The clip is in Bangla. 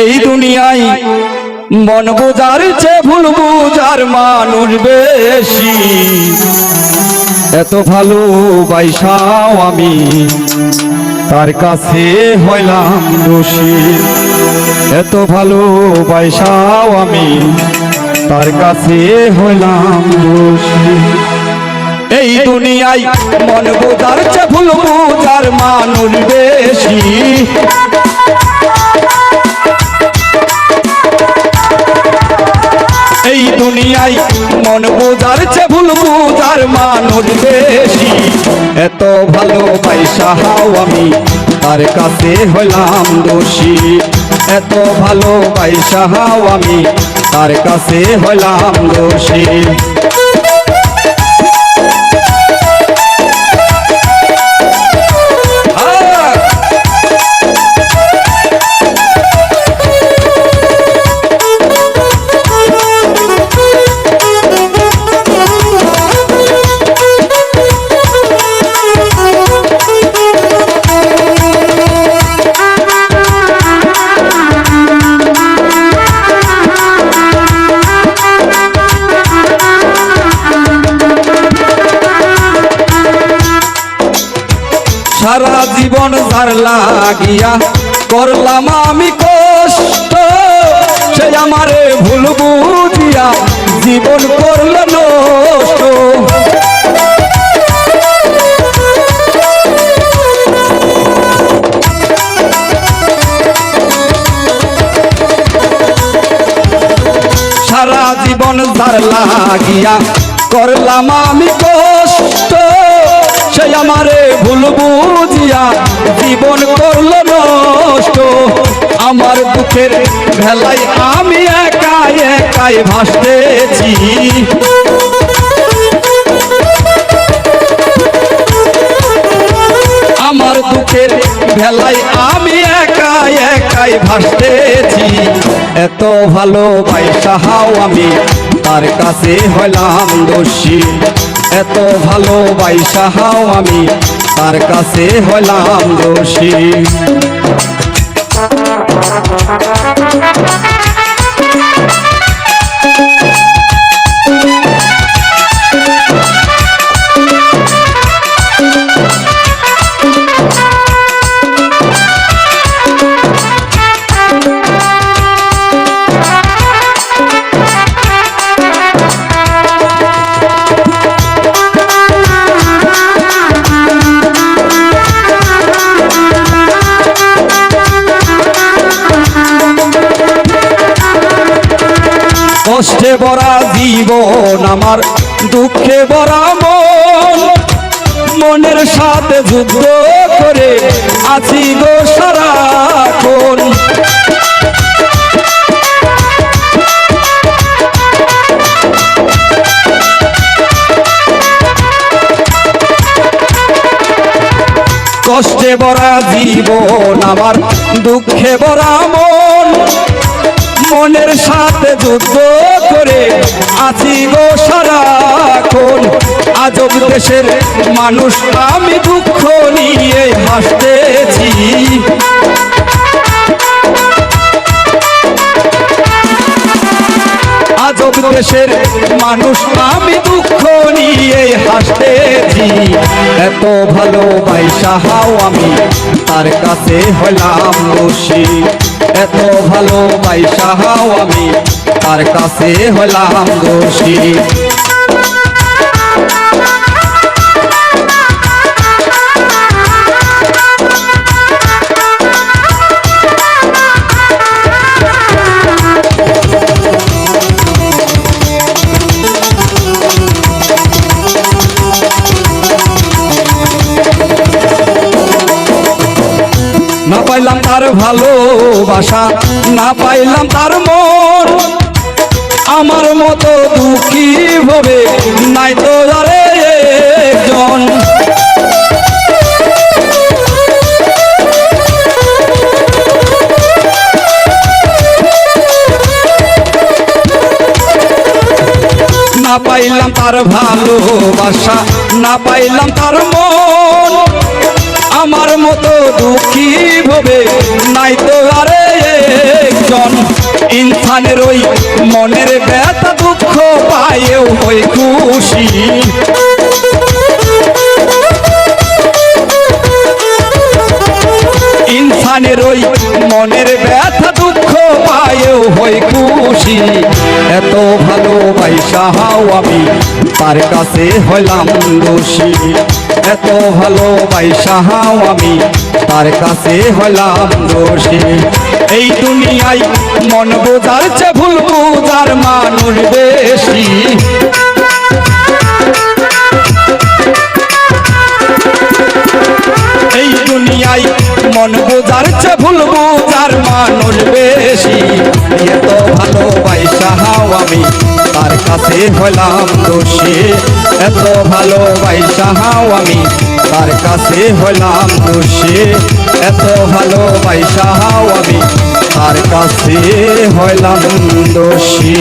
এই দুনিয়ায় মন বোঝার চেয়ে ভুল বোঝার মানুষ বেশি। এত ভালোবাসাও আমি তার কাছে হইলাম দোষী। এত ভালোবাসাও আমি তার কাছে হইলাম দোষী। এই দুনিয়ায় মন বোঝার চেয়ে ভুল বোঝার মানুষ বেশি। এই দুনিয়ায় মন বোঝার চেয়ে ভুল বোঝার মানুষ বেশি। এত ভালোবাসাও আমি তার কাছে হইলাম দোষী। এত ভালোবাসাও আমি তার কাছে হইলাম দোষী। সারা জীবন যার লাগিয়া করলাম আমি কষ্ট, সে আমারে ভুল বুঝিয়া জীবন করল নষ্ট। সারা জীবন যার লাগিয়া করলাম আমি কষ্ট, সে আমারে ভুল বুঝিয়া জীবন করল নষ্ট। আমার দুঃখের ভেলায় আমি একাই একাই ভাসতেছি। আমার দুঃখের ভেলায় আমি একাই একাই ভাসতেছি। এত ভালোবাসাও আমি তার কাছে হইলাম দোষী। এত ভালোবাসাও আমি তার কাছে হইলাম দোষী। কষ্টে ভরা জীবন আমার, দুঃখে ভরা মন, মনের সাথে যুদ্ধ করে আছি গো সারাক্ষণ। কষ্টে ভরা জীবন আমার, দুঃখে ভরা মন, মনের সাথে যুদ্ধ করে আছি গো সারাক্ষণ। আজব দেশের মানুষ আমি দুঃখ নিয়ে হাসতেছি। আজব দেশের মানুষ আমি দুঃখ নিয়ে হাসতেছি। এত ভালোবাসাও আমি তার কাছে হইলাম দোষী। এত ভালোবাসাও আমি তার কাছে হইলাম দোষী। না পাইলাম তার ভালোবাসা, না পাইলাম তার মন, আমার মতো দুঃখী হবে নাই তো আরে একজন। না পাইলাম তার ভালোবাসা, না পাইলাম তার মন, আমার মতো দুঃখী হবে নাই তো আরে একজন। ইনসানের ওই মনের ব্যথা দুঃখ পায়েও হই খুশি ইনসানের ওই মনের ব্যথা দুঃখ পায়েও হই খুশি এত ভালোবাসাও আমি তার কাছে হইলাম দোষী এত ভালোবাসাও আমি তার কাছে হইলাম দোষী এই দুনিয়ায় মন বোঝার চেয়ে ভুল বোঝার মানুষ বেশি এই দুনিয়ায় মন বোঝার চেয়ে ভুল বোঝার মানুষ বেশি এত ভালোবাসাও আমি তার কাছে হইলাম দোষী এত ভালোবাসাও আমি তার কাছে হইলাম দোষী এত ভালোবাসাও আমি তার কাছে হইলাম দোষী।